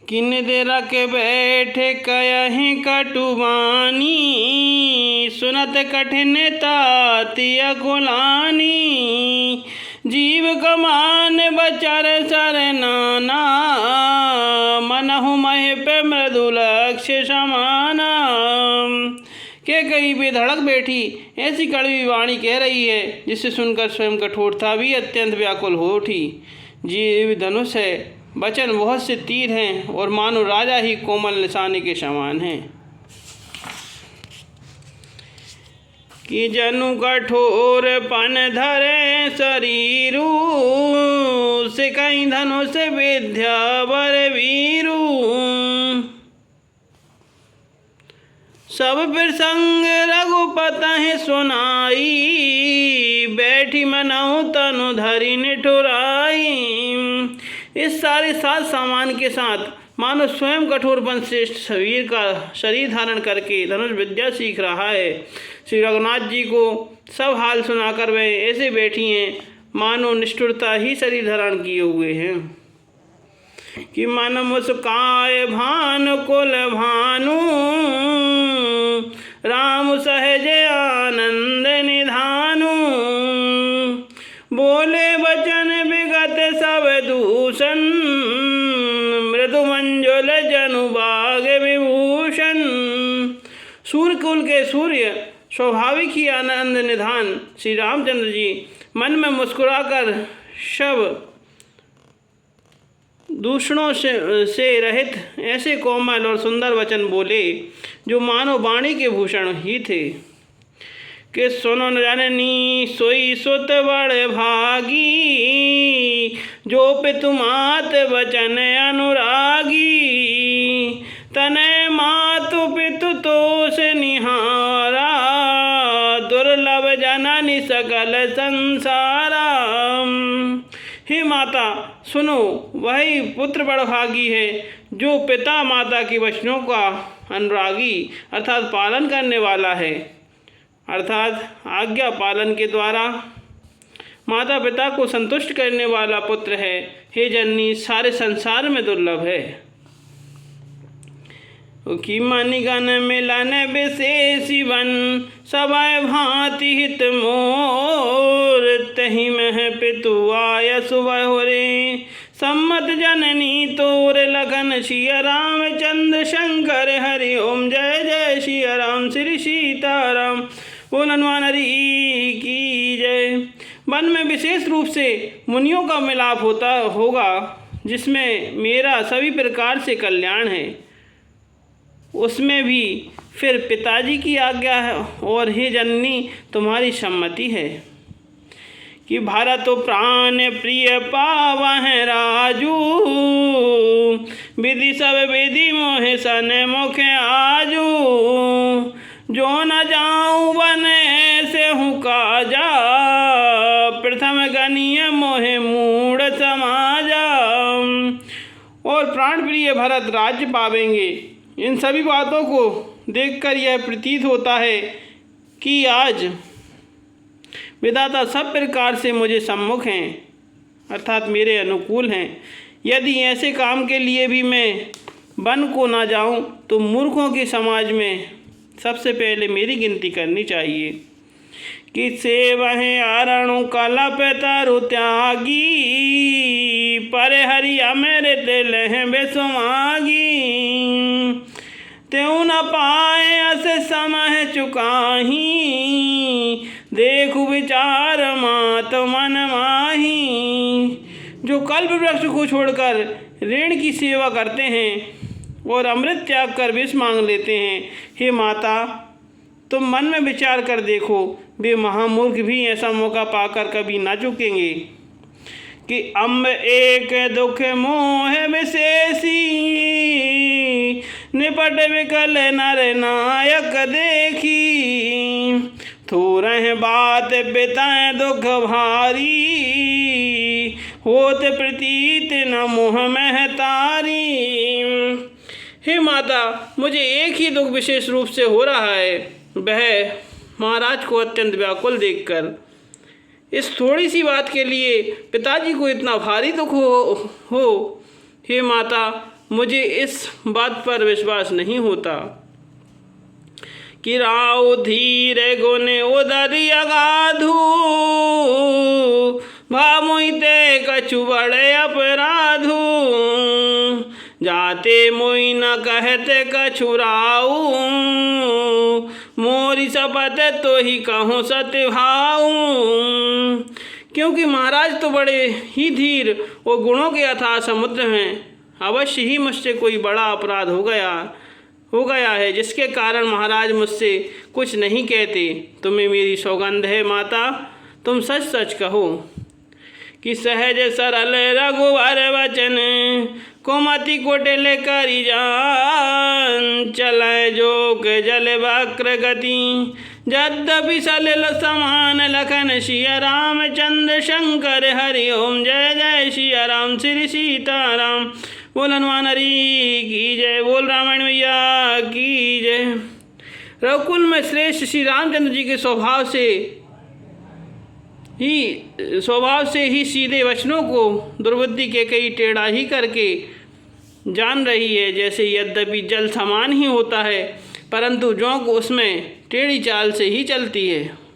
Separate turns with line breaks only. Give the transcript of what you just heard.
किन दे रख बैठे कयहि कटुबानी, सुनत कठिन ताति अकुलानी। जीव कमान बचर सर नाना, मनहु मह पे मृदु लक्ष्य समाना। के कहीं पे धड़क बैठी ऐसी कड़वी वाणी कह रही है, जिसे सुनकर स्वयं कठोरता भी अत्यंत व्याकुल हो उठी। जीव धनुष है, वचन बहुत से तीर हैं और मानो राजा ही कोमल निशाने के समान हैं। कि जनु कठोर पन धरे शरीरु, से कहीं धनुष विद्या बर वीरु। सब प्रसंग रघुपति सुनाई, बैठी मनहु तनु धरि निठुराई। इस सारे सात सामान के साथ मानो स्वयं कठोरपन श्रेष्ठ शरीर का शरीर धारण करके धनुष विद्या सीख रहा है। श्री रघुनाथ जी को सब हाल सुनाकर वे ऐसे बैठी हैं मानो निष्ठुरता ही शरीर धारण किए हुए हैं। कि मन मुस्काय भानु कुल भानु, राम सहज आनंद निधानु। बोले वचन विगत सब दूषण, मृदु मंजुल जनु बाग विभूषण। सूर्यकुल के सूर्य स्वाभाविक ही आनंद निधान श्री रामचंद्र जी मन में मुस्कुराकर सब दूषणों से रहित ऐसे कोमल और सुंदर वचन बोले जो मानो वाणी के भूषण ही थे। कि सुनो जननी सोई सुत बड़ भागी, जो पितु मात वचन अनुरागी। तनय मातु पितु तोष निहारा, दुर्लभ जननी सकल संसारा। हे माता सुनो, वही पुत्र बड़भागी है जो पिता माता के वचनों का अनुरागी अर्थात पालन करने वाला है, अर्थात आज्ञा पालन के द्वारा माता पिता को संतुष्ट करने वाला पुत्र है। हे जननी सारे संसार में दुर्लभ है। कि मणिगण मिलन विशेषी वन, सबय भांति हित मोर। तहि मह पितु आय सुबह रे, सम्मत जननी तोर लगन। सिया रामचंद्र शंकर हरि ओम, जय जय सिया राम श्री सीताराम। बोल हनुमान हरि की जय। वन में विशेष रूप से मुनियों का मिलाप होता होगा, जिसमें मेरा सभी प्रकार से कल्याण है। उसमें भी फिर पिताजी की आज्ञा है और हे जननी तुम्हारी सम्मति है। कि भारत प्राण प्रिय पावह राजू, विधि सब विधि मोह सन मुख आजू। जो न जाऊँ वन से हूँ काजा, प्रथम गनीय मोह मूढ़ समाजा। और प्राण प्रिय भरत राज्य पावेंगे। इन सभी बातों को देखकर यह प्रतीत होता है कि आज विधाता सब प्रकार से मुझे सम्मुख हैं, अर्थात मेरे अनुकूल हैं। यदि ऐसे काम के लिए भी मैं वन को ना जाऊं, तो मूर्खों के समाज में सबसे पहले मेरी गिनती करनी चाहिए। कि सेवह अरणु कलप तरु त्यागी, पर हरि अमृत लह बेसुमागी। त्यों न पाए अस समय चुकाही, देखु विचार मात मन माही। जो कल्प वृक्ष को छोड़कर ऋण की सेवा करते हैं और अमृत त्याग कर विष मांग लेते हैं, हे माता तुम मन में विचार कर देखो, वे महामूर्ख भी ऐसा मौका पाकर कभी ना चुकेंगे। कि अम्ब एक दुख मोह विशेषी, निपट विकल नर नायक देखी। थोरह बात बिताए दुख भारी, होत प्रतीत न मोह महतारी। हे माता मुझे एक ही दुख विशेष रूप से हो रहा है, वह महाराज को अत्यंत व्याकुल देखकर। इस थोड़ी सी बात के लिए पिताजी को इतना भारी दुख हो। हे माता मुझे इस बात पर विश्वास नहीं होता कि राव धीर गुने उदरी अगाधू भामुते कछु बड़े अपराधू जाते मोई न कहते कछु राऊ मोरी शपथ तो ही कहूँ सत्यभाऊ। क्योंकि महाराज तो बड़े ही धीर और गुणों के अथाह समुद्र हैं, अवश्य ही मुझसे कोई बड़ा अपराध हो गया है जिसके कारण महाराज मुझसे कुछ नहीं कहते। तुम्हें मेरी सौगंध है माता, तुम सच सच कहो कि सहज सरल रघुवर वचन कुमति कुटिल करी जान चले जोग जल वक्र गति यद्यपि सलिल समान लखन सिया रामचंद्र शंकर हरि ओम जय जय सिया राम श्री सीताराम। बोल हनुमान हरि की जय, बोल रामायण मैया की जय। रघुकुल में श्रेष्ठ श्री रामचंद्र जी के स्वभाव से ही सीधे वचनों को दुर्बुद्धि के कई टेढ़ा ही करके जान रही है। जैसे यद्यपि जल समान ही होता है परंतु जोंक उसमें टेढ़ी चाल से ही चलती है।